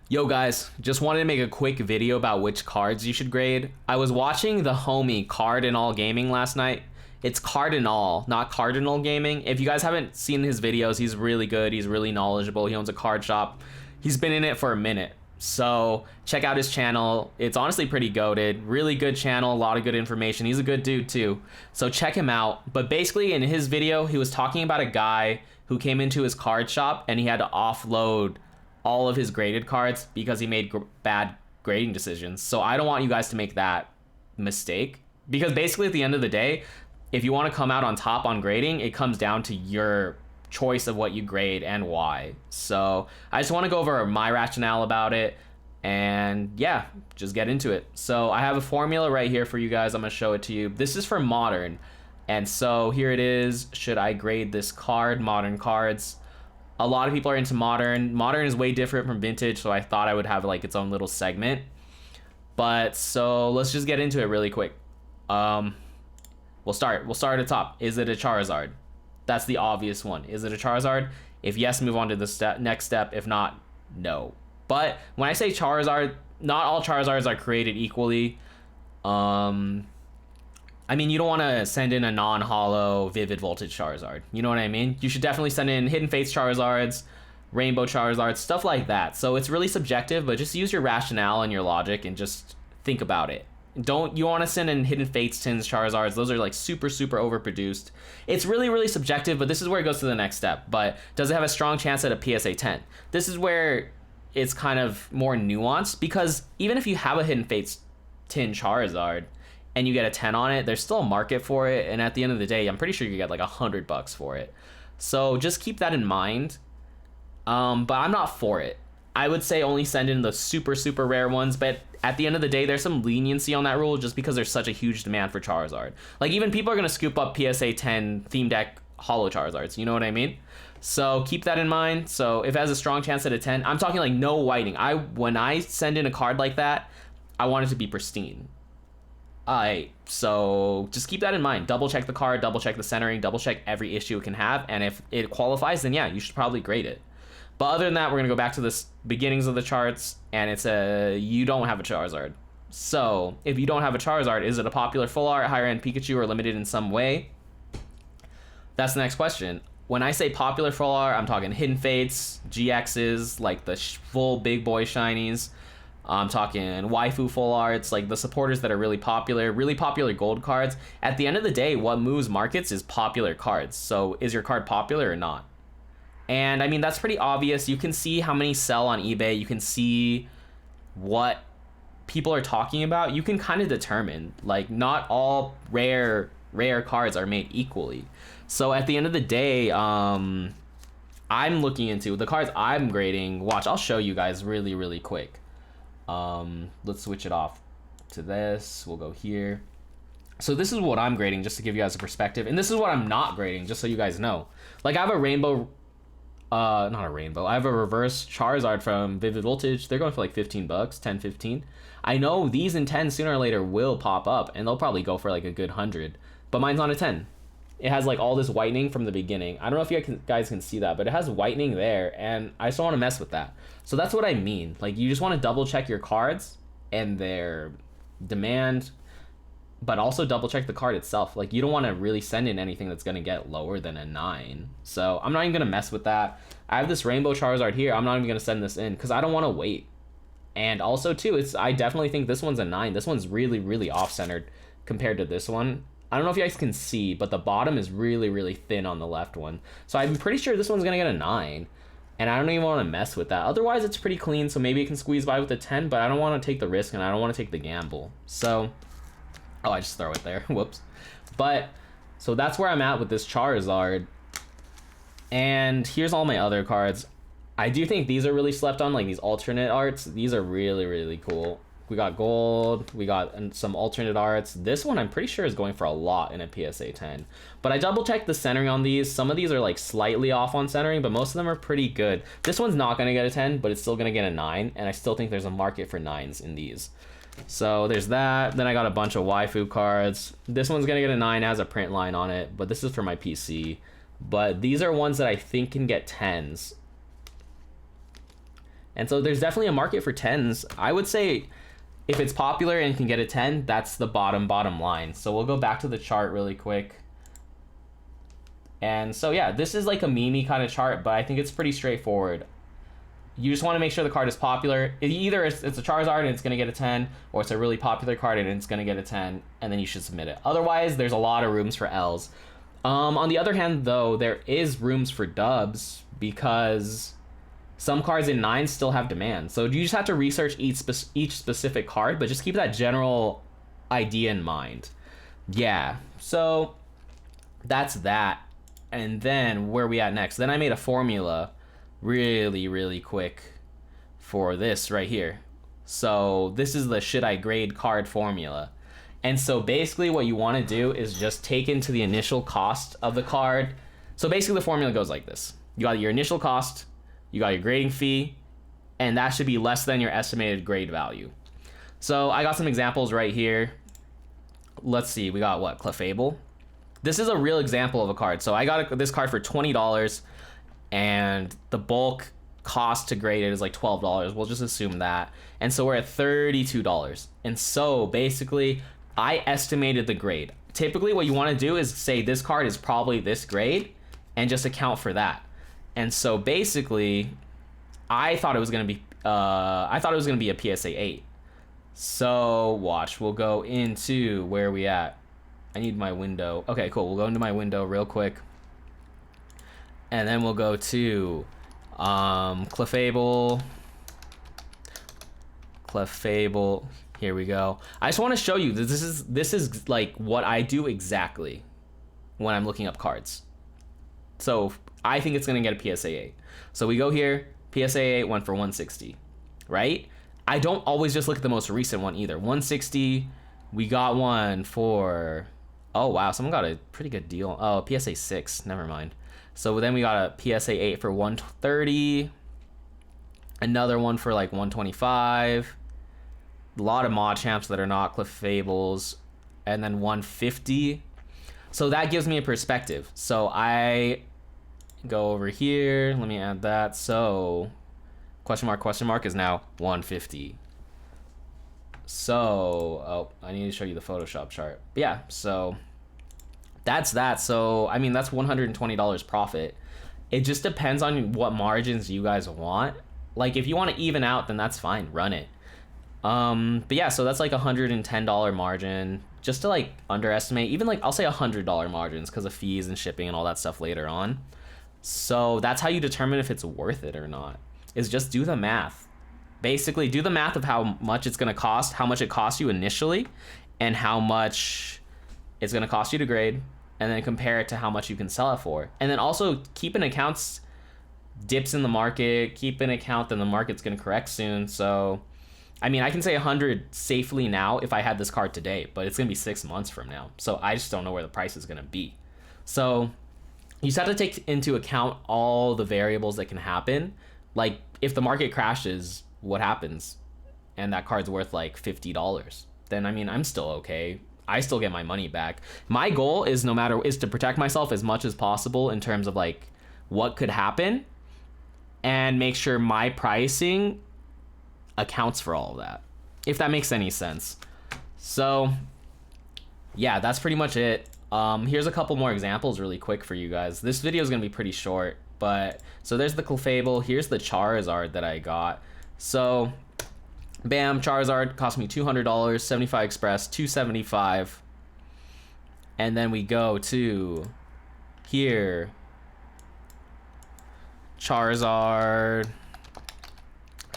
Yo guys, just wanted to make a quick video about which cards you should grade. I was watching the homie Card and All Gaming last night. It's Card and All, not Cardinal Gaming. If you guys haven't seen his videos, he's really good. He's really knowledgeable. He owns a card shop. He's been in it for a minute. So check out his channel. It's honestly pretty goated. Really good channel, a lot of good information. He's a good dude too. So check him out. But basically in his video, he was talking about a guy who came into his card shop and he had to offload all of his graded cards because he made bad grading decisions. So I don't want you guys to make that mistake, because basically at the end of the day, if you want to come out on top on grading, it comes down to your choice of what you grade and why. So I just want to go over my rationale about it, and yeah, just get into it. So I have a formula right here for you guys. I'm going to show it to you. This is for modern, and so here it is. Should I grade this card? Modern cards. A lot of people are into modern. Modern is way different from vintage, so I thought I would have like its own little segment. But so let's just get into it really quick. We'll start at the top. Is it a Charizard? That's the obvious one. Is it a Charizard? If yes, move on to the next step. If not, no. But when I say Charizard, not all Charizards are created equally. I mean, you don't want to send in a non-holo Vivid Voltage Charizard. You know what I mean? You should definitely send in Hidden Fates Charizards, Rainbow Charizards, stuff like that. So it's really subjective, but just use your rationale and your logic and just think about it. You want to send in Hidden Fates Tins Charizards. Those are like super overproduced. It's really subjective, but this is where it goes to the next step. But does it have a strong chance at a PSA 10? This is where it's kind of more nuanced, because even if you have a Hidden Fates Tin Charizard and you get a 10 on it, there's still a market for it, and at the end of the day, I'm pretty sure you get like $100 for it. So just keep that in mind. But I'm not for it. I would say only send in the super rare ones, but at the end of the day, there's some leniency on that rule just because there's such a huge demand for Charizard. Like, even people are gonna scoop up PSA 10 theme deck holo Charizards, you know what I mean? So keep that in mind. So if it has a strong chance at a 10, I'm talking like no whiting. When I send in a card like that, I want it to be pristine. So just keep that in mind. Double check the card, double check the centering, double check every issue it can have, and if it qualifies, then yeah, you should probably grade it. But other than that, we're gonna go back to the beginnings of the charts, and it's you don't have a Charizard. So if you don't have a Charizard, is it a popular full art, higher end Pikachu, or limited in some way? That's the next question. When I say popular full art, I'm talking Hidden Fates, GXs, like the full big boy shinies. I'm talking waifu full arts, like the supporters that are really popular gold cards. At the end of the day, what moves markets is popular cards. So is your card popular or not? And I mean, that's pretty obvious. You can see how many sell on eBay. You can see what people are talking about. You can kind of determine, like, not all rare cards are made equally. So at the end of the day, I'm looking into the cards I'm grading. Watch, I'll show you guys really quick. Let's switch it off to this. We'll go here. So this is what I'm grading, just to give you guys a perspective, and this is what I'm not grading, just so you guys know. Like, I have a rainbow, not a rainbow, I have a reverse Charizard from Vivid Voltage. They're going for like $15, 10, 15. I know these in 10 sooner or later will pop up, and they'll probably go for like a good 100, but mine's not a 10. It has like all this whitening from the beginning. I don't know if you guys can see that, but it has whitening there, and I just don't want to mess with that. So that's what I mean. Like, you just want to double check your cards and their demand, but also double check the card itself. Like, you don't want to really send in anything that's going to get lower than a 9. So I'm not even going to mess with that. I have this Rainbow Charizard here. I'm not even going to send this in because I don't want to wait. And also too, I definitely think this one's a 9. This one's really off-centered compared to this one. I don't know if you guys can see, but the bottom is really thin on the left one. So I'm pretty sure this one's going to get a 9. And I don't even want to mess with that. Otherwise, it's pretty clean, so maybe it can squeeze by with a 10, but I don't want to take the risk, and I don't want to take the gamble. So, oh, I just throw it there. Whoops. But, so that's where I'm at with this Charizard. And here's all my other cards. I do think these are really slept on, like these alternate arts. These are really cool. We got gold, we got some alternate arts. This one I'm pretty sure is going for a lot in a PSA 10. But I double checked the centering on these. Some of these are like slightly off on centering, but most of them are pretty good. This one's not gonna get a 10, but it's still gonna get a 9, and I still think there's a market for 9s in these. So there's that. Then I got a bunch of waifu cards. This one's gonna get a 9, has a print line on it, but this is for my PC. But these are ones that I think can get 10s. And so there's definitely a market for 10s. I would say if it's popular and can get a 10, that's the bottom line. So we'll go back to the chart really quick. And so yeah, this is like a meme kind of chart, but I think it's pretty straightforward. You just want to make sure the card is popular. Either it's a Charizard and it's going to get a 10, or it's a really popular card and it's going to get a 10, and then you should submit it. Otherwise, there's a lot of rooms for Ls. On the other hand, though, there is rooms for dubs because some cards in 9 still have demand. So you just have to research each specific card, but just keep that general idea in mind. Yeah, so that's that. And then where are we at next? Then I made a formula really quick for this right here. So this is the should I grade card formula. And so basically what you want to do is just take into the initial cost of the card. So basically the formula goes like this. You got your initial cost, you got your grading fee, and that should be less than your estimated grade value. So I got some examples right here. Let's see, we got what? Clefable. This is a real example of a card. So I got this card for $20, and the bulk cost to grade it is like $12. We'll just assume that. And so we're at $32. And so basically, I estimated the grade. Typically, what you want to do is say this card is probably this grade, and just account for that. And so basically, I thought it was gonna be a PSA 8. So watch, we'll go into where are we at. I need my window. Okay, cool. We'll go into my window real quick. And then we'll go to Clefable. Here we go. I just want to show you that this is like what I do exactly when I'm looking up cards. So I think it's gonna get a PSA 8. So we go here, PSA 8 went for 160, right? I don't always just look at the most recent one either. 160, we got one for, oh wow, someone got a pretty good deal. Oh, PSA 6, never mind. So then we got a PSA 8 for 130, another one for like 125, a lot of mod champs that are not Clefables, and then 150. So that gives me a perspective. So I go over here, let me add that. So question mark is now 150. So, oh, I need to show you the Photoshop chart. But yeah, so that's that. So, I mean, that's $120 profit. It just depends on what margins you guys want. Like, if you want to even out, then that's fine. Run it. But yeah, so that's like $110 margin. Just to like underestimate, even like I'll say $100 margins because of fees and shipping and all that stuff later on. So that's how you determine if it's worth it or not. Is just do the math. Basically, do the math of how much it's going to cost, how much it costs you initially, and how much it's going to cost you to grade, and then compare it to how much you can sell it for. And then also keep an account dips in the market, keep an account that the market's going to correct soon. So, I mean, I can say 100 safely now if I had this card today, but it's going to be 6 months from now. So I just don't know where the price is going to be. So you just have to take into account all the variables that can happen. Like, if the market crashes, what happens? And that card's worth like $50. Then, I mean, I'm still okay. I still get my money back. My goal is is to protect myself as much as possible in terms of like what could happen and make sure my pricing accounts for all of that, if that makes any sense. So yeah, that's pretty much it. Here's a couple more examples really quick for you guys. This video is gonna be pretty short, but so there's the Clefable. Here's the Charizard that I got. So bam, Charizard cost me $200, 75 Express, $275. And then we go to here, Charizard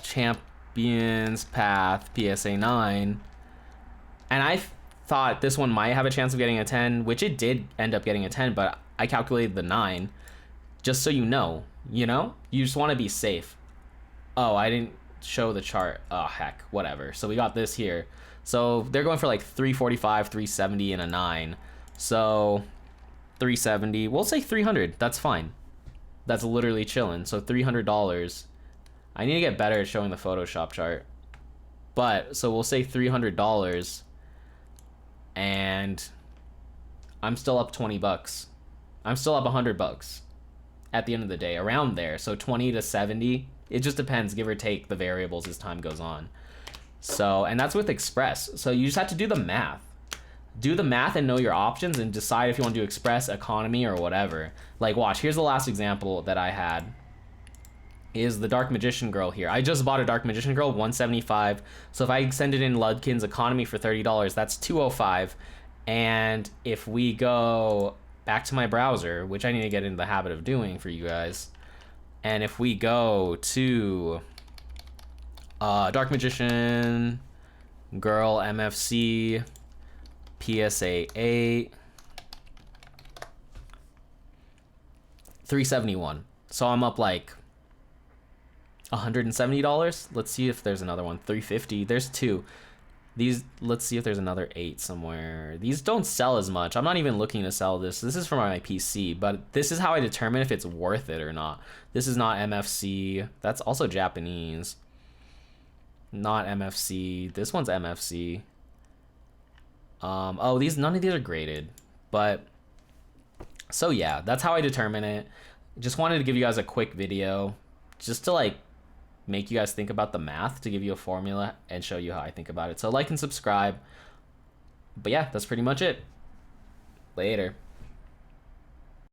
Champions Path PSA 9. And I thought this one might have a chance of getting a 10, which it did end up getting a 10, but I calculated the 9. Just so you know, you just want to be safe. Oh, I didn't show the chart. Oh, heck, whatever. So we got this here. So they're going for like 345, 370, and a 9. So 370, we'll say 300. That's fine. That's literally chilling. So $300. I need to get better at showing the Photoshop chart. But, so we'll say $300. And I'm still up $20. I'm still up $100 at the end of the day, around there. So 20 to 70. It just depends, give or take the variables as time goes on. So, and that's with Express. So you just have to do the math. Do the math and know your options and decide if you want to do Express, Economy, or whatever. Like, watch, here's the last example that I had. Is the Dark Magician Girl here. I just bought a Dark Magician Girl, 175. So if I send it in Ludkin's Economy for $30, that's 205. And if we go back to my browser, which I need to get into the habit of doing for you guys, and if we go to Dark Magician Girl MFC PSA 8, 371. So I'm up like $170. Let's see if there's another one. 350. There's two. These, let's see if there's another 8 somewhere. These don't sell as much. I'm not even looking to sell this. This is for my PC, but this is how I determine if it's worth it or not. This is not MFC. That's also Japanese. Not MFC. This one's MFC. Oh, none of these are graded. But so yeah, that's how I determine it. Just wanted to give you guys a quick video just to like make you guys think about the math, to give you a formula and show you how I think about it. So like and subscribe. But yeah, that's pretty much it. Later.